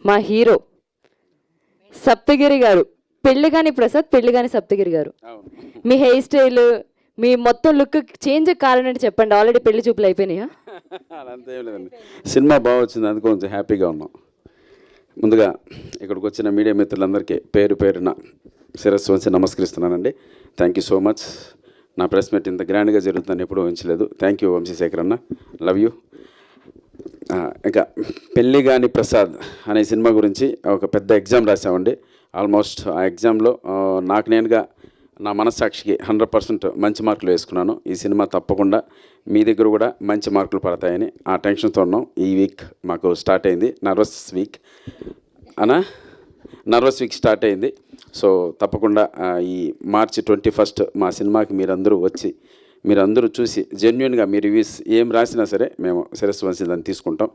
మా హీరో సప్తగిరి గారు, పెళ్ళిగాని ప్రసాద్, పెళ్ళిగాని సప్తగిరి గారు. మీ హెయిర్ స్టైల్, మీ మొత్తం లుక్ చేంజ్ కారణం ఏంటి చెప్పండి. ఆల్రెడీ పెళ్లి చూపులు అయిపోయినాయా? అదంతా ఏం లేదండి, సినిమా బాగా వచ్చింది, అందుకు కొంచెం హ్యాపీగా ఉన్నాం. ముందుగా ఇక్కడికి వచ్చిన మీడియా మిత్రులందరికీ పేరు పేరున శిరస్సు వంచి నమస్కరిస్తున్నానండి. Thank you so much. నా ప్రెస్ మీట్ ఇంత గ్రాండ్గా జరుగుతుందని ఎప్పుడూ ఊహించలేదు. థ్యాంక్ యూ వంశీశేఖర్ అన్న, లవ్ యూ. ఇంకా పెళ్ళిగాని ప్రసాద్ అనే సినిమా గురించి ఒక పెద్ద ఎగ్జామ్ రాసామండి. ఆల్మోస్ట్ ఆ ఎగ్జామ్లో నాకు నేనుగా నా మనస్సాక్షికి 100% మంచి మార్కులు వేసుకున్నాను. ఈ సినిమా తప్పకుండా మీ దగ్గర కూడా మంచి మార్కులు పడతాయని ఆ టెన్షన్తో ఉన్నాం. ఈ వీక్ మాకు స్టార్ట్ అయింది నర్వస్ వీక్ స్టార్ట్ అయింది. సో తప్పకుండా ఈ మార్చి 21 మా సినిమాకి మీరందరూ చూసి జెన్యున్గా మీ రివ్యూస్ ఏం రాసినా సరే మేము శిరస్సు వంచి దాన్ని తీసుకుంటాం.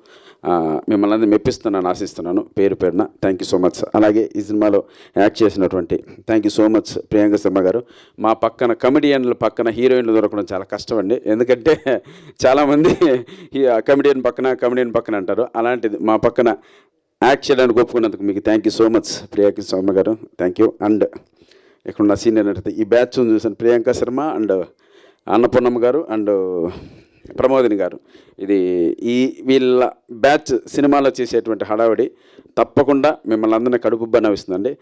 మిమ్మల్ని అందరూ మెప్పిస్తున్నాను, ఆశిస్తున్నాను. పేరు పేరున థ్యాంక్ యూ సో మచ్. అలాగే ఈ సినిమాలో యాక్ట్ చేసినటువంటి thank you so much Priyanka Sharma గారు. మా పక్కన కమెడియన్లు పక్కన హీరోయిన్లు దొరకడం చాలా కష్టం అండి. ఎందుకంటే చాలామంది కమెడియన్ పక్కన అంటారు. అలాంటిది మా పక్కన యాక్ట్ చేయడానికి ఒప్పుకున్నందుకు మీకు thank you so much Priyanka Sharma గారు, థ్యాంక్ యూ. అండ్ ఇక్కడ ఉన్న సీనియర్ నటిత ఈ బ్యాచ్ చూసాను, ప్రియాంక శర్మ అండ్ అన్నపూర్ణమ్మ గారు అండ్ ప్రమోదిని గారు. వీళ్ళ బ్యాచ్ సినిమాలో చేసేటువంటి హడావిడి తప్పకుండా మిమ్మల్ని అందరినీ కడుపుబ్బా నవ్విస్తుందండి.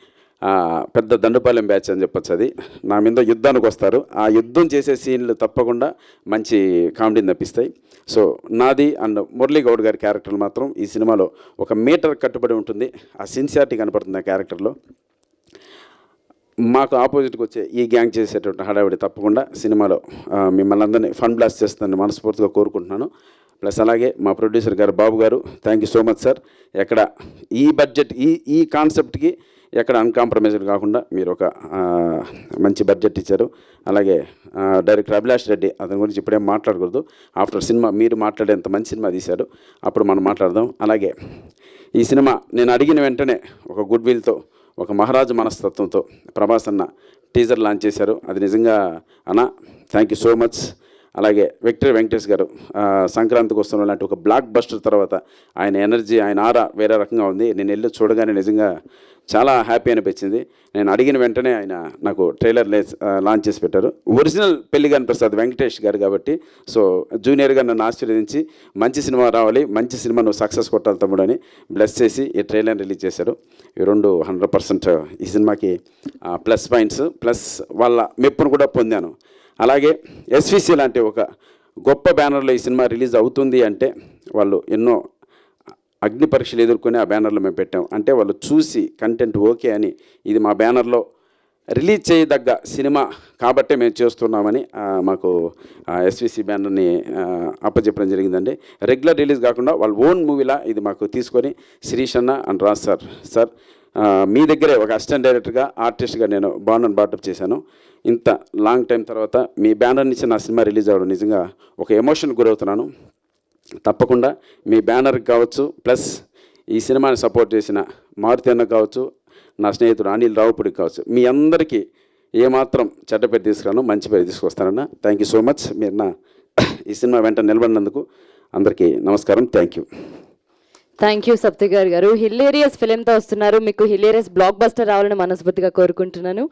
పెద్ద దండుపాలెం బ్యాచ్ అని చెప్పచ్చు. అది నా మీద యుద్ధానికి వస్తారు. ఆ యుద్ధం చేసే సీన్లు తప్పకుండా మంచి కామెడీని తప్పిస్తాయి. సో నాది అండ్ మురళీ గౌడ్ గారి క్యారెక్టర్లు మాత్రం ఈ సినిమాలో ఒక మీటర్ కట్టుబడి ఉంటుంది. ఆ సిన్సియారిటీ కనపడుతుంది ఆ క్యారెక్టర్లో. మాకు ఆపోజిట్కి వచ్చే ఈ గ్యాంగ్ చేసేటువంటి హడావిడి తప్పకుండా సినిమాలో మిమ్మల్ని అందరినీ ఫన్ బ్లాస్ట్ చేస్తుందని మనస్ఫూర్తిగా కోరుకుంటున్నాను. ప్లస్ అలాగే మా ప్రొడ్యూసర్ గారు బాబు గారు, thank you so much sir. ఎక్కడ ఈ బడ్జెట్ ఈ కాన్సెప్ట్కి ఎక్కడ అన్కాంప్రమైజ్డ్ కాకుండా మీరు ఒక మంచి బడ్జెట్ ఇచ్చారు. అలాగే డైరెక్టర్ అభిలాష్ రెడ్డి, అతని గురించి ఇప్పుడేం మాట్లాడకూడదు. ఆఫ్టర్ సినిమా మీరు మాట్లాడేంత మంచి సినిమా తీశారు, అప్పుడు మనం మాట్లాడదాం. అలాగే ఈ సినిమా నేను అడిగిన వెంటనే ఒక గుడ్ విల్తో, ఒక మహారాజు మనస్తత్వంతో ప్రభాస్ అన్న టీజర్ లాంచ్ చేశారు. అది నిజంగా అన్న థ్యాంక్ యూ సో మచ్. అలాగే విక్టరీ వెంకటేష్ గారు సంక్రాంతికి వస్తున్న లాంటి ఒక బ్లాక్ బస్టర్ తర్వాత ఆయన ఎనర్జీ, ఆయన ఆరా వేరే రకంగా ఉంది. నేను వెళ్ళి చూడగానే నిజంగా చాలా హ్యాపీ అనిపించింది. నేను అడిగిన వెంటనే ఆయన నాకు ట్రైలర్ లాంచ్ చేసి పెట్టారు. ఒరిజినల్ పెళ్ళిగాని ప్రసాద్ వెంకటేష్ గారు కాబట్టి సో జూనియర్గా నన్ను ఆశీర్వదించి మంచి సినిమా రావాలి, మంచి సినిమా నువ్వు సక్సెస్ కొట్టాలి తమ్ముడు అని బ్లెస్ చేసి ఈ ట్రైలర్ రిలీజ్ చేశారు. ఈ రెండు 100% ఈ సినిమాకి ప్లస్ పాయింట్స్, ప్లస్ వాళ్ళ మెప్పును కూడా పొందాను. అలాగే ఎస్విసి లాంటి ఒక గొప్ప బ్యానర్లో ఈ సినిమా రిలీజ్ అవుతుంది అంటే వాళ్ళు ఎన్నో అగ్ని పరీక్షలు ఎదుర్కొని ఆ బ్యానర్లో మేము పెట్టాం. అంటే వాళ్ళు చూసి కంటెంట్ ఓకే అని ఇది మా బ్యానర్లో రిలీజ్ చేయదగ్గ సినిమా కాబట్టే మేము చేస్తున్నామని మాకు ఎస్విసి బ్యానర్ని అప్పచెప్పడం జరిగిందండి. రెగ్యులర్ రిలీజ్ కాకుండా వాళ్ళ ఓన్ మూవీలా ఇది మాకు తీసుకొని శిరీష్ అన్న అండ్ రాజ్ సార్ మీ దగ్గరే ఒక అసిస్టెంట్ డైరెక్టర్గా, ఆర్టిస్ట్గా నేను బాండ్ బాటప్ చేశాను. ఇంత లాంగ్ టైం తర్వాత మీ బ్యానర్ నుంచి నా సినిమా రిలీజ్ అవ్వడం నిజంగా ఒక ఎమోషన్ గురవుతున్నాను. తప్పకుండా మీ బ్యానర్కి కావచ్చు, ప్లస్ ఈ సినిమాని సపోర్ట్ చేసిన మారుతి అన్న కావచ్చు, నా స్నేహితుడు అనిల్ రావుపూడికి కావచ్చు, మీ అందరికీ ఏమాత్రం చెడ్డ పేరు తీసుకురాను, మంచి పేరు తీసుకొస్తానన్న. Thank you so much. మీరు నా ఈ సినిమా వెంట నిలబడినందుకు అందరికీ నమస్కారం. Thank you. Thank you Saptagiri garu. Hilarious ఫిలింతో వస్తున్నారు. మీకు హిలేరియస్ బ్లాక్ బస్టర్ రావాలని మనస్ఫూర్తిగా కోరుకుంటున్నాను.